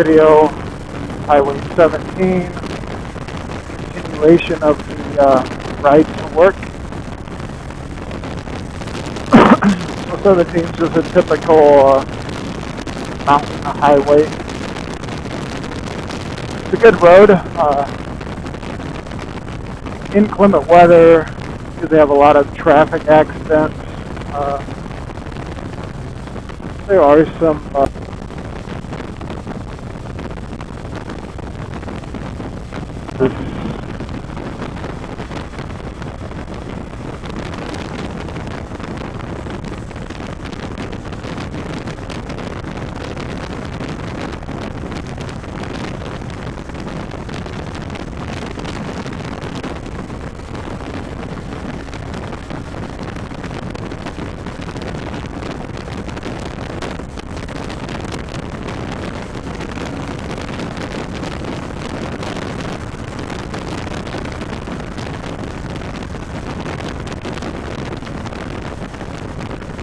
video, Highway 17, continuation of the ride to work. So 17 is just a typical mountain highway. It's a good road. Inclement weather, because they have a lot of traffic accidents. There are some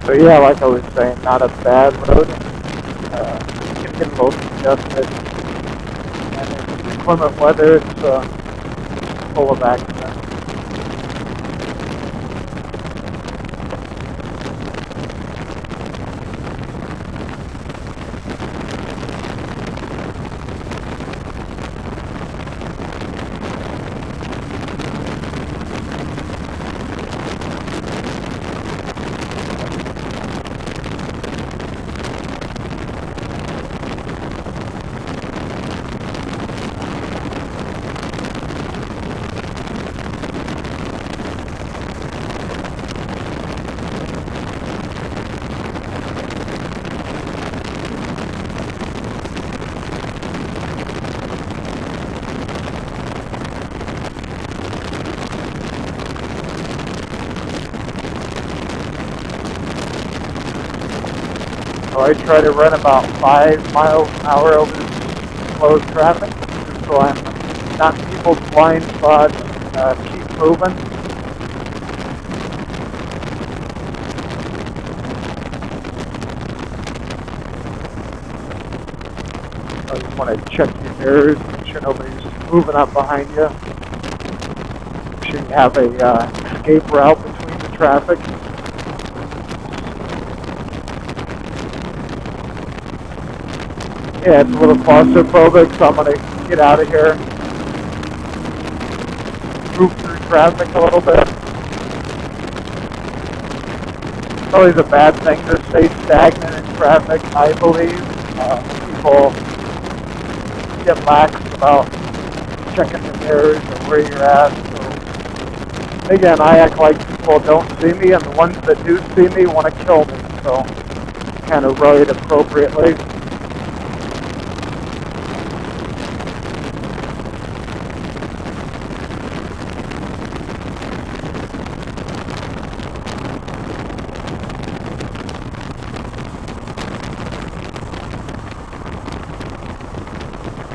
so yeah, like I was saying, not a bad road. You can get a little congested, and in inclement weather, it's full of accidents. So I try to run about 5 miles an hour over closed traffic, just so I'm not in people's blind spots and keep moving. I just want to check your mirrors, make sure nobody's moving up behind you. Make sure you have a escape route between the traffic. Yeah, it's a little claustrophobic, so I'm going to get out of here. Move through traffic a little bit. It's always a bad thing to stay stagnant in traffic, I believe. People get lax about checking the mirrors or where you're at. So, again, I act like people don't see me, and the ones that do see me want to kill me. So, kind of ride appropriately.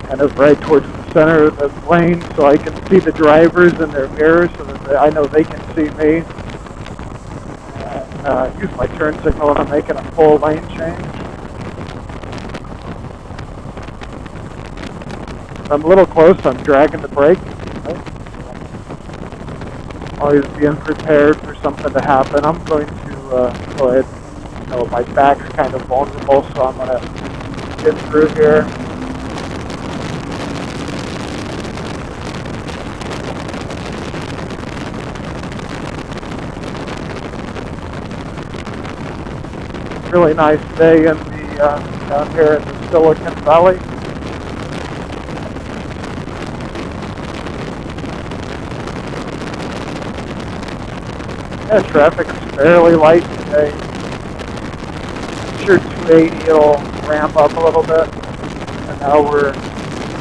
Kind of right towards the center of the lane, so I can see the drivers in their mirrors, so that I know they can see me. And use my turn signal when I'm making a full lane change. I'm a little close, I'm dragging the brake. Always being prepared for something to happen. I'm going to go ahead. You know, my back's kind of vulnerable, so I'm going to get through here. Really nice day in the down here in the Silicon Valley. Yeah, traffic's fairly light today. I'm sure 280 will ramp up a little bit. And now we're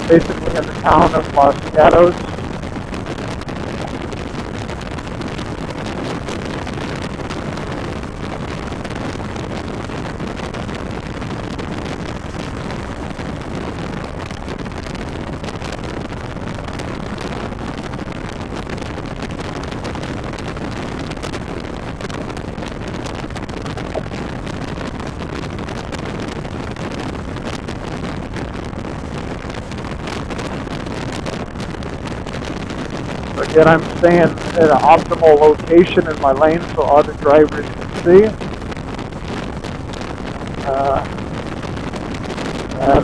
basically in the town of Los Gatos. Yet I'm staying at an optimal location in my lane so other drivers can see.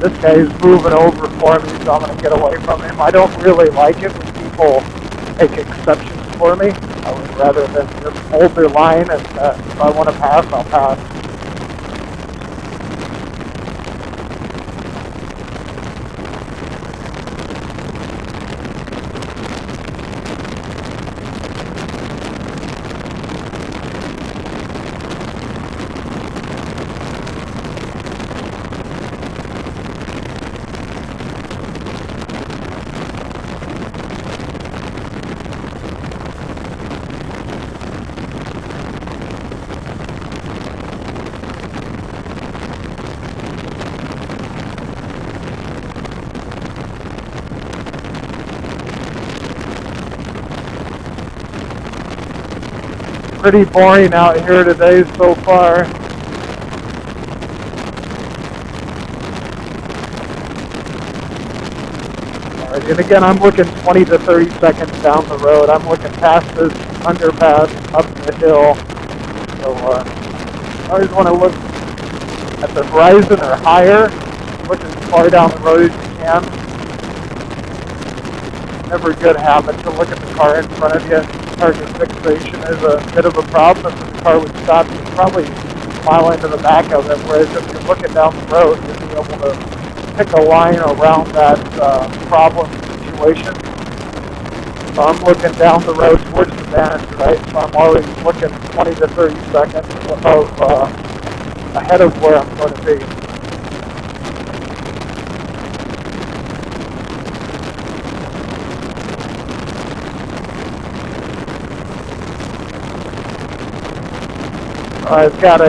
This guy's moving over for me, so I'm going to get away from him. I don't really like it when people take exceptions for me. I would rather than just hold their line, and if I want to pass, I'll pass. Pretty boring out here today so far. Alright, and again, I'm looking 20 to 30 seconds down the road. I'm looking past this underpass, up the hill. So I always want to look at the horizon or higher. Look as far down the road as you can. Never a good habit to look at the car in front of you. Target fixation is a bit of a problem. If the car would stop, you'd probably mile into the back of it, whereas if you're looking down the road, you'll be able to pick a line around that problem situation. So I'm looking down the road towards the vantage, right? So I'm already looking 20 to 30 seconds ahead of where I'm going to be. I've got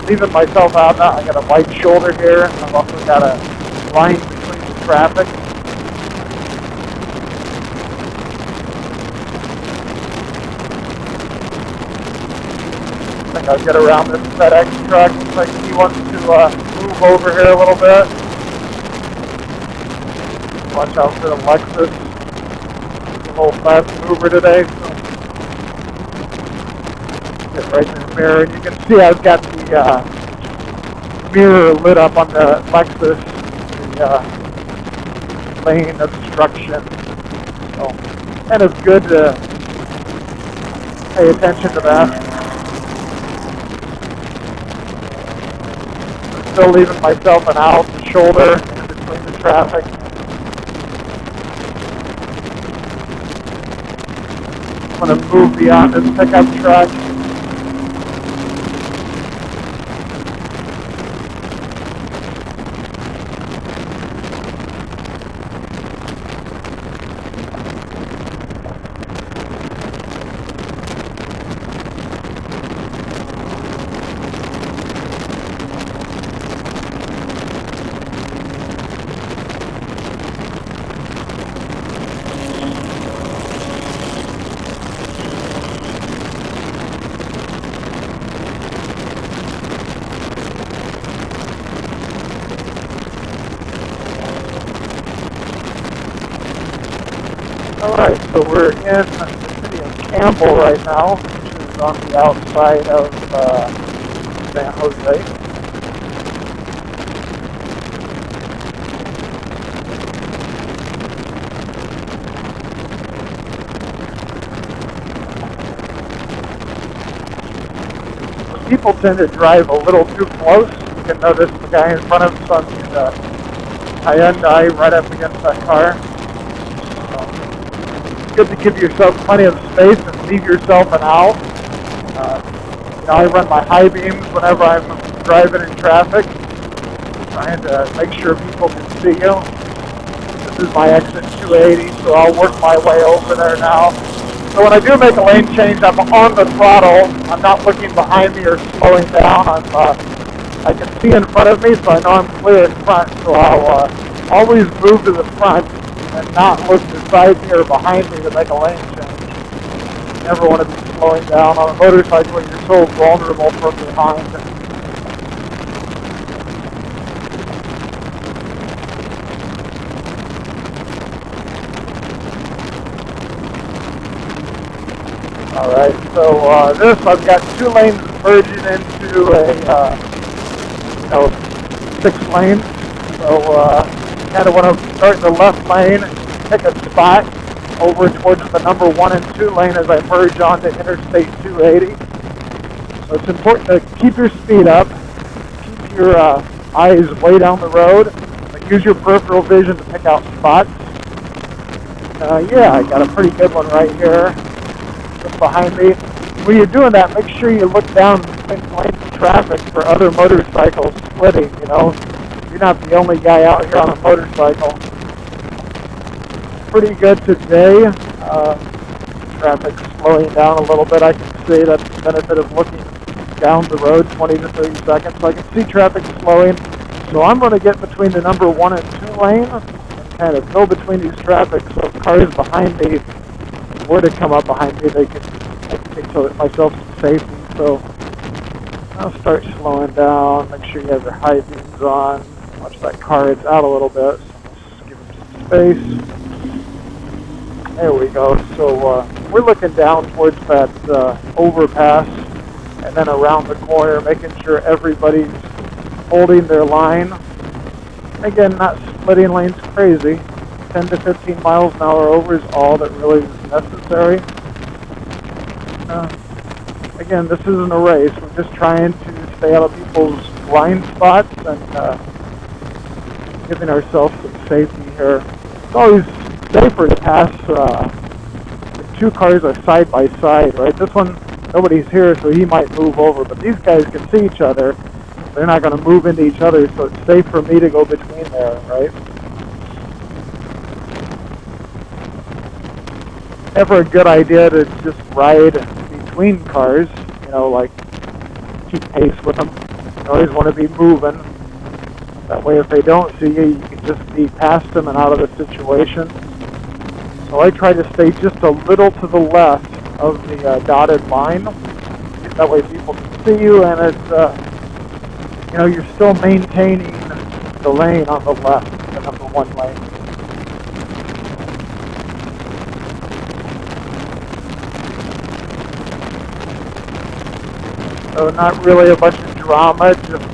leaving myself out now, I got a white shoulder here. I've also got a line between the traffic. I think I'll get around this FedEx truck. Looks like he wants to move over here a little bit. Watch out for the Lexus. It's a little fast mover today. So get right in the mirror, and you can see I've got the mirror lit up on the Lexus, the lane obstruction. So kind of good to pay attention to that. I'm still leaving myself an out shoulder in between the traffic. I'm going to move beyond this pickup truck. Alright, so we're in the city of Campbell right now, which is on the outside of San Jose. People tend to drive a little too close. You can notice the guy in front of us on the Hyundai right up against that car. Good to give yourself plenty of space and leave yourself an out. I run my high beams whenever I'm driving in traffic, trying to make sure people can see you. This is my exit 280, so I'll work my way over there now. So when I do make a lane change, I'm on the throttle. I'm not looking behind me or slowing down. I can see in front of me, so I know I'm clear in front. So I'll always move to the front and not look beside me or behind me to make a lane change. You never want to be slowing down on a motorcycle when you're so vulnerable from behind. Alright, so this, I've got 2 lanes merging into a, 6 lanes. So kind of want to start in the left lane, pick a spot over towards the number 1 and 2 lane as I merge onto Interstate 280. So it's important to keep your speed up, keep your eyes way down the road, but use your peripheral vision to pick out spots. Yeah, I got a pretty good one right here, just behind me. When you're doing that, make sure you look down in lanes of traffic for other motorcycles splitting, you know. You're not the only guy out here on a motorcycle. Pretty good today. Traffic's slowing down a little bit. I can see that's the benefit of looking down the road 20 to 30 seconds. So I can see traffic slowing. So I'm going to get between the number 1 and 2 lane and kind of go between these traffic. So if cars behind me were to come up behind me, I can take myself some safety. So I'll start slowing down. Make sure you have your high beams on. Watch that car, it's out a little bit. So just give it some space. There we go. So we're looking down towards that overpass and then around the corner, making sure everybody's holding their line. Again, not splitting lanes crazy. 10 to 15 miles an hour over is all that really is necessary. Again, this isn't a race. We're just trying to stay out of people's blind spots and giving ourselves some safety here. It's always safer to pass if 2 cars are side by side, right? This one, nobody's here, so he might move over, but these guys can see each other. They're not going to move into each other, so it's safe for me to go between there, right? Never a good idea to just ride between cars, you know, like keep pace with them. You always want to be moving. That way if they don't see you, you can just be past them and out of the situation. So I try to stay just a little to the left of the dotted line. That way people can see you, and it's, you know, you're still maintaining the lane on the left, the number 1 lane. So not really a bunch of drama, just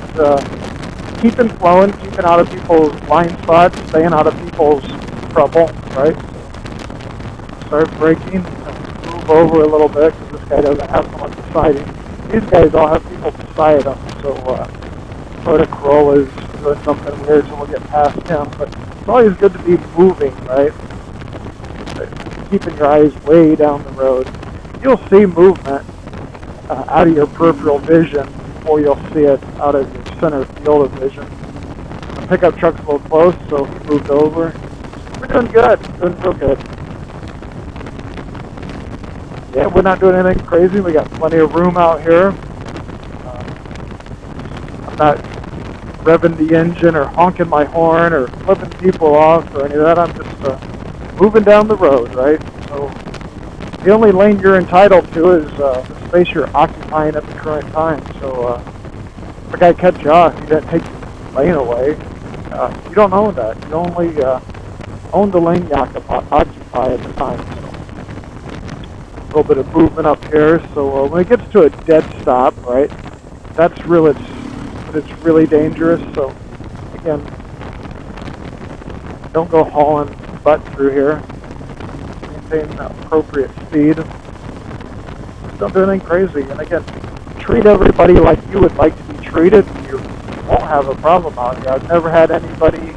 keeping flowing, keeping out of people's blind spots, staying out of people's trouble, right? Start braking, move over a little bit because this guy doesn't have someone beside him. These guys all have people beside them, so Toyota Corolla is doing something weird, so we'll get past him. But it's always good to be moving, right? Keeping your eyes way down the road. You'll see movement out of your peripheral vision before you'll see it out of your center field of vision. The pickup truck's a little close, so he moved over. We're doing good, doing real good. Yeah, we're not doing anything crazy. We got plenty of room out here. I'm not revving the engine or honking my horn or flipping people off or any of that. I'm just moving down the road, right? So the only lane you're entitled to is the space you're occupying at the current time. So if a guy cuts you off, you didn't take your lane away. You don't own that. You only own the lane you occupy at the time. So a little bit of movement up here. So when it gets to a dead stop, right, that's really, it's really dangerous. So again, don't go hauling butt through here. Maintain appropriate speed. Don't do anything crazy. And again, treat everybody like you would like to be treated. You won't have a problem out here. I've never had anybody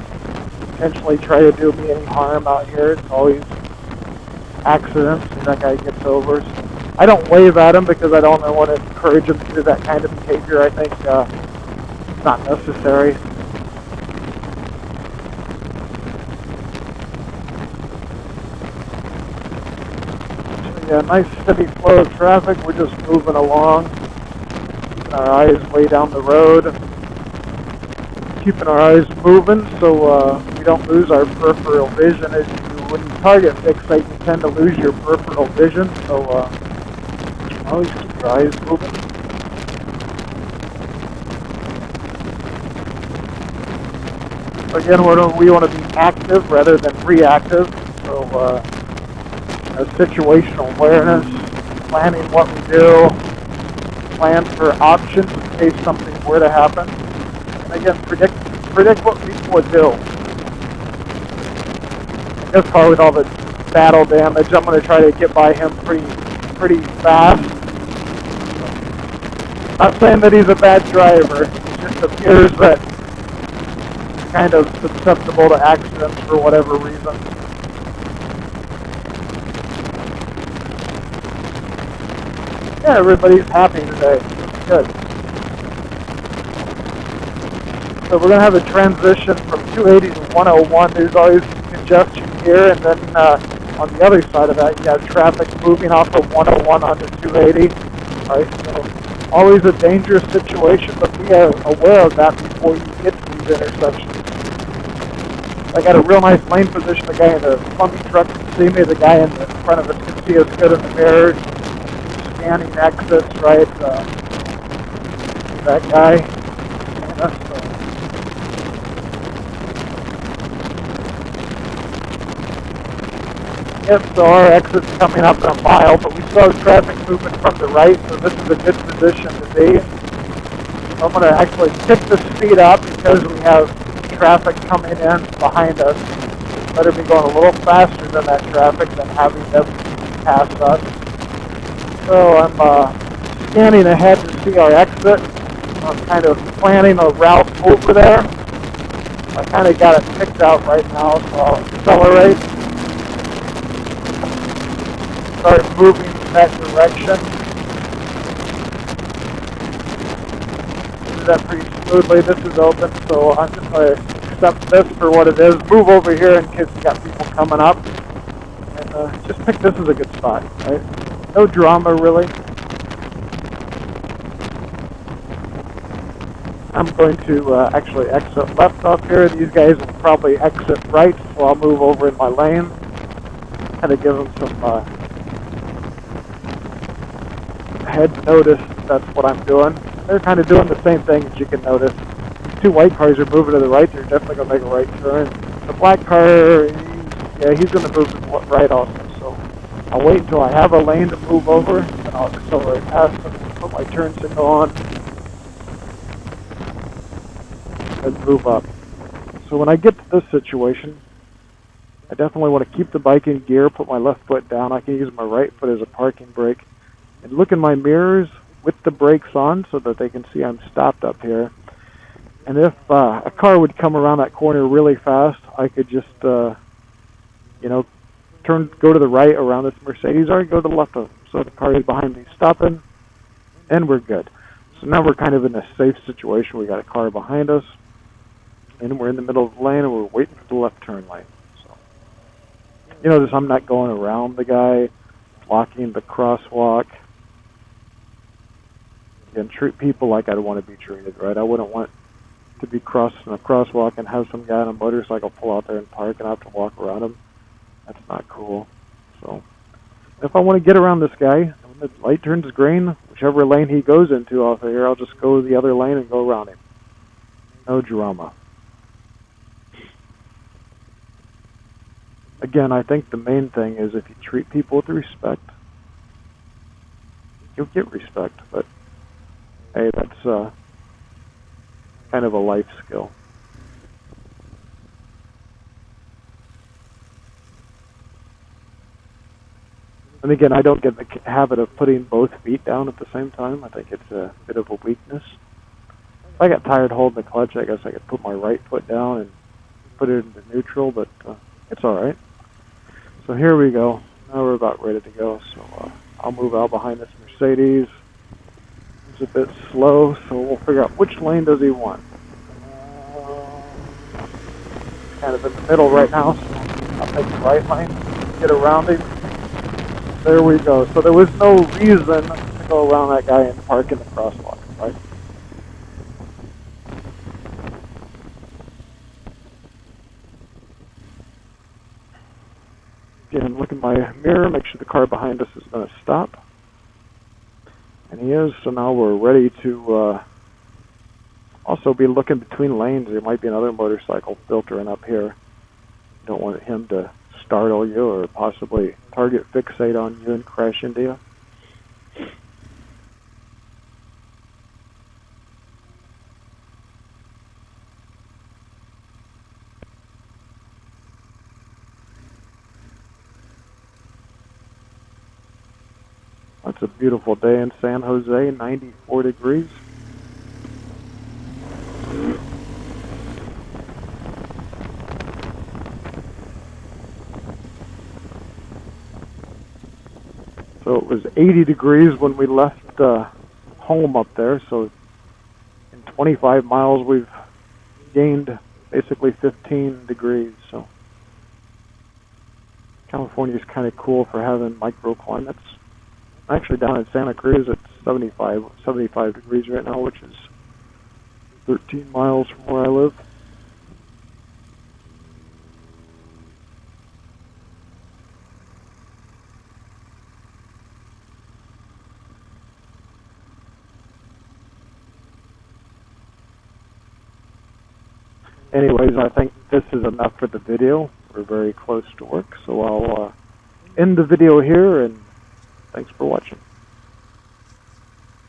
intentionally try to do me any harm out here. It's always accidents and that guy gets over. So I don't wave at him because I don't want to encourage him to do that kind of behavior. I think it's not necessary. Yeah, nice steady flow of traffic. We're just moving along, keeping our eyes way down the road, keeping our eyes moving so we don't lose our peripheral vision. As when you target fixate, you tend to lose your peripheral vision, so always keep your eyes moving. Again, we want to be active rather than reactive, so situational awareness, planning what we do, plan for options in case something were to happen, and again, predict what people would do. This car with all the battle damage, I'm going to try to get by him pretty fast. Not saying that he's a bad driver, it just appears that he's kind of susceptible to accidents for whatever reason. Yeah, everybody's happy today. Good. So we're going to have a transition from 280 to 101. There's always congestion here, and then on the other side of that, you have traffic moving off of 101 onto 280. All right, so always a dangerous situation, but be aware of that before you get to these intersections. I got a real nice lane position. The guy in the plumbing truck can see me. The guy in the front of us can see us good in the mirrors. Scanning exits, right? That guy. And us, Yep, so our exit's coming up in a mile, but we still have traffic movement from the right, so this is a good position to be. I'm going to actually pick the speed up because we have traffic coming in behind us. Better be going a little faster than that traffic than having them pass us. So I'm scanning ahead to see our exit. I'm kind of planning a route over there. I kind of got it picked out right now, so I'll accelerate. Start moving in that direction. Do that pretty smoothly. This is open, so I'm just going to accept this for what it is. Move over here in case we got people coming up. And just pick this as a good spot, right? No drama, really. I'm going to actually exit left off here. These guys will probably exit right, so I'll move over in my lane. Kind of give them some head notice. That's what I'm doing. They're kind of doing the same thing, as you can notice. Two white cars are moving to the right. They're definitely going to make a right turn. The black car, he's going to move to the right also. So I'll wait until I have a lane to move over, and I'll accelerate past them, put my turn signal on, and move up. So when I get to this situation, I definitely want to keep the bike in gear, put my left foot down. I can use my right foot as a parking brake, and look in my mirrors with the brakes on so that they can see I'm stopped up here. And if a car would come around that corner really fast, I could just, go to the right around this Mercedes, or go to the left of them. So the car is behind me stopping, and we're good. So now we're kind of in a safe situation. We got a car behind us, and we're in the middle of the lane, and we're waiting for the left turn lane. So you notice I'm not going around the guy, blocking the crosswalk. And treat people like I'd want to be treated, right? I wouldn't want to be crossing a crosswalk and have some guy on a motorcycle pull out there and park and I have to walk around him. That's not cool. So if I want to get around this guy, when the light turns green, whichever lane he goes into off of here, I'll just go the other lane and go around him. No drama. Again, I think the main thing is if you treat people with respect, you'll get respect, but hey, that's kind of a life skill. And again, I don't get the habit of putting both feet down at the same time. I think it's a bit of a weakness. If I got tired holding the clutch, I guess I could put my right foot down and put it into neutral, but it's all right. So here we go. Now we're about ready to go. So I'll move out behind this Mercedes. It's a bit slow, so we'll figure out which lane does he want. Kind of in the middle right now, so I'll take the right lane, get around him. There we go. So there was no reason to go around that guy and park in the crosswalk, right? Again, look in my mirror, make sure the car behind us is going to stop. And he is, so now we're ready to also be looking between lanes. There might be another motorcycle filtering up here. You don't want him to startle you or possibly target fixate on you and crash into you. It's a beautiful day in San Jose, 94 degrees. So it was 80 degrees when we left home up there. So in 25 miles, we've gained basically 15 degrees. So California is kind of cool for having microclimates. Actually, down in Santa Cruz, it's 75 degrees right now, which is 13 miles from where I live. Anyways, I think this is enough for the video. We're very close to work, so I'll end the video here, and thanks for watching.